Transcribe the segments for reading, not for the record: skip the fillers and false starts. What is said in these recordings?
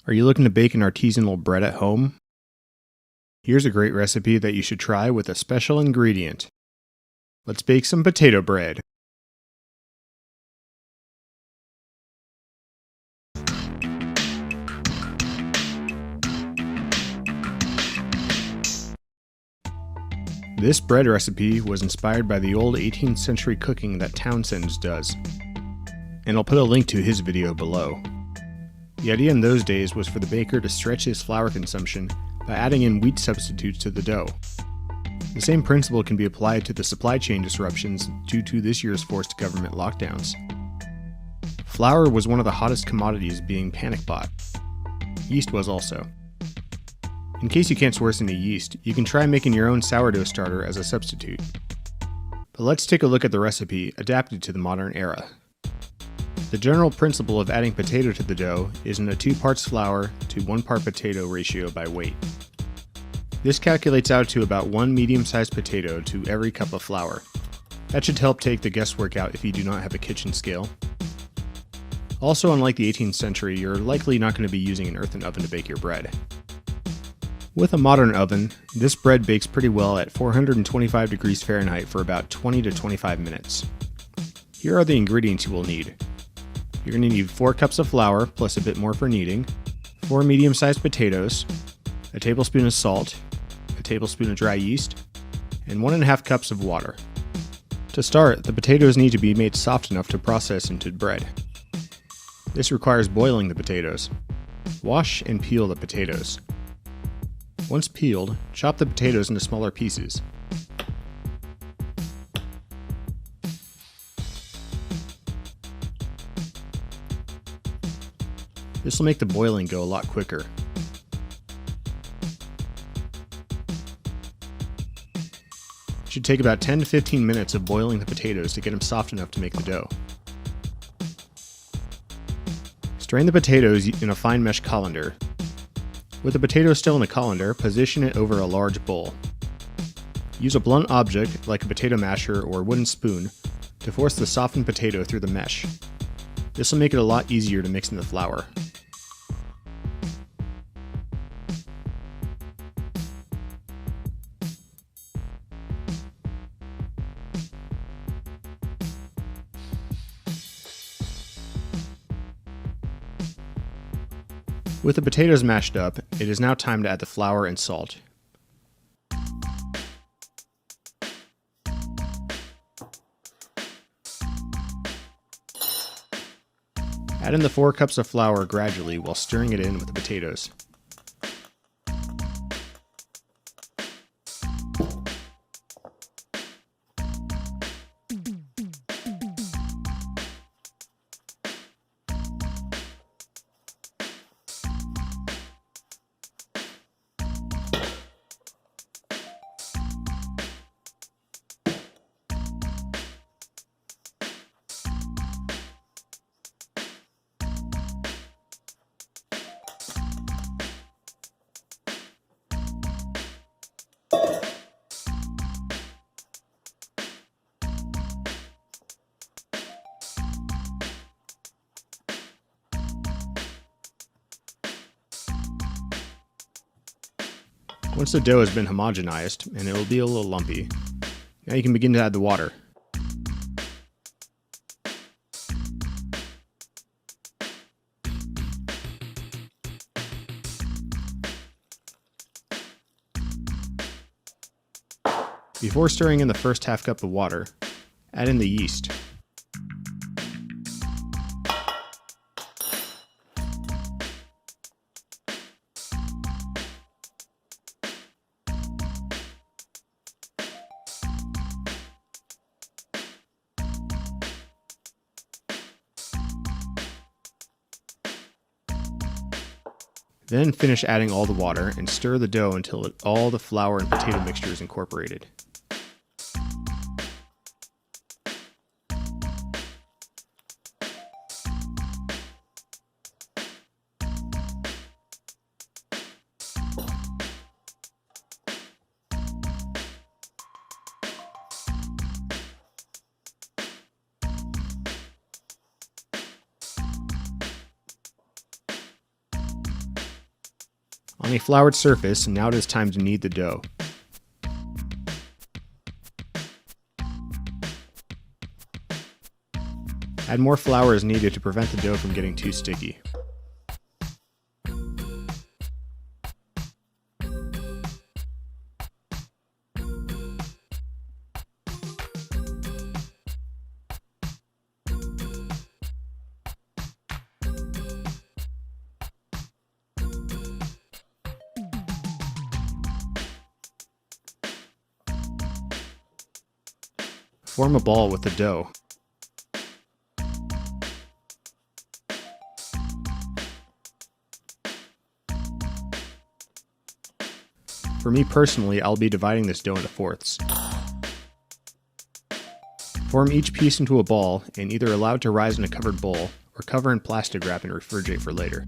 Are you looking to bake an artisanal bread at home? Here's a great recipe that you should try with a special ingredient. Let's bake some potato bread. This bread recipe was inspired by the old 18th century cooking that Townsend does, and I'll put a link to his video below. The idea in those days was for the baker to stretch his flour consumption by adding in wheat substitutes to the dough. The same principle can be applied to the supply chain disruptions due to this year's forced government lockdowns. Flour was one of the hottest commodities being panic bought. Yeast was also. In case you can't source any yeast, you can try making your own sourdough starter as a substitute. But let's take a look at the recipe adapted to the modern era. The general principle of adding potato to the dough is in a 2 parts flour to 1 part potato ratio by weight. This calculates out to about 1 medium-sized potato to every cup of flour. That should help take the guesswork out if you do not have a kitchen scale. Also, unlike the 18th century, you're likely not going to be using an earthen oven to bake your bread. With a modern oven, this bread bakes pretty well at 425 degrees Fahrenheit for about 20 to 25 minutes. Here are the ingredients you will need. You're going to need 4 cups of flour plus a bit more for kneading, 4 medium-sized potatoes, a tablespoon of salt, a tablespoon of dry yeast, and 1.5 cups of water. To start, the potatoes need to be made soft enough to process into bread. This requires boiling the potatoes. Wash and peel the potatoes. Once peeled, chop the potatoes into smaller pieces. This will make the boiling go a lot quicker. It should take about 10 to 15 minutes of boiling the potatoes to get them soft enough to make the dough. Strain the potatoes in a fine mesh colander. With the potato still in the colander, position it over a large bowl. Use a blunt object, like a potato masher or wooden spoon, to force the softened potato through the mesh. This will make it a lot easier to mix in the flour. With the potatoes mashed up, it is now time to add the flour and salt. Add in the 4 cups of flour gradually while stirring it in with the potatoes. Once the dough has been homogenized, and it will be a little lumpy, now you can begin to add the water. Before stirring in the first half cup of water, add in the yeast. Then finish adding all the water and stir the dough until all the flour and potato mixture is incorporated. On a floured surface, now it is time to knead the dough. Add more flour as needed to prevent the dough from getting too sticky. Form a ball with the dough. For me personally, I'll be dividing this dough into fourths. Form each piece into a ball and either allow it to rise in a covered bowl or cover in plastic wrap and refrigerate for later.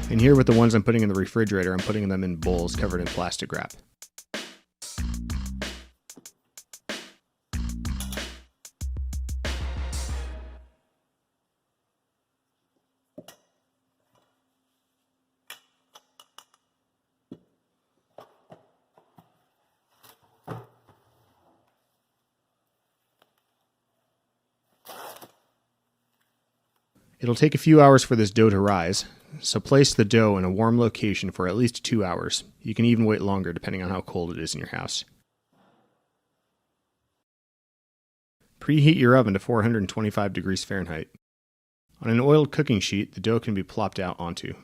And here with the ones I'm putting in the refrigerator, I'm putting them in bowls covered in plastic wrap. It'll take a few hours for this dough to rise, so place the dough in a warm location for at least 2 hours. You can even wait longer depending on how cold it is in your house. Preheat your oven to 425 degrees Fahrenheit. On an oiled cooking sheet, the dough can be plopped out onto.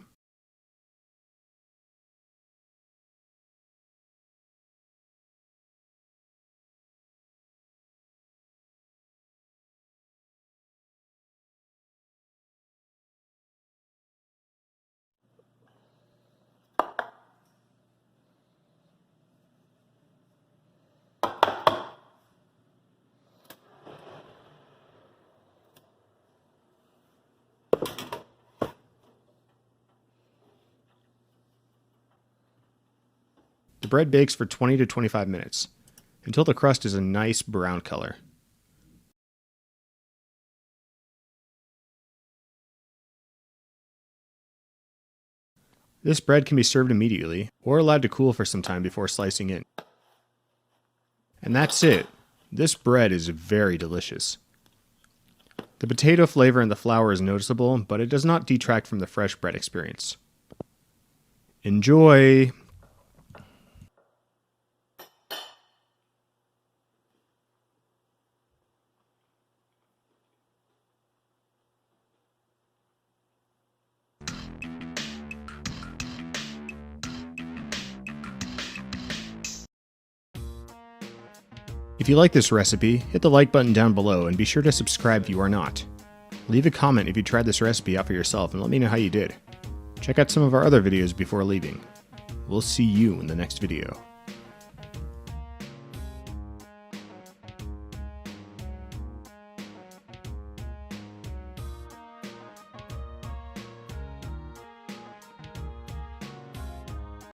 The bread bakes for 20 to 25 minutes, until the crust is a nice brown color. This bread can be served immediately, or allowed to cool for some time before slicing in. And that's it. This bread is very delicious. The potato flavor in the flour is noticeable, but it does not detract from the fresh bread experience. Enjoy! If you like this recipe, hit the like button down below and be sure to subscribe if you are not. Leave a comment if you tried this recipe out for yourself and let me know how you did. Check out some of our other videos before leaving. We'll see you in the next video.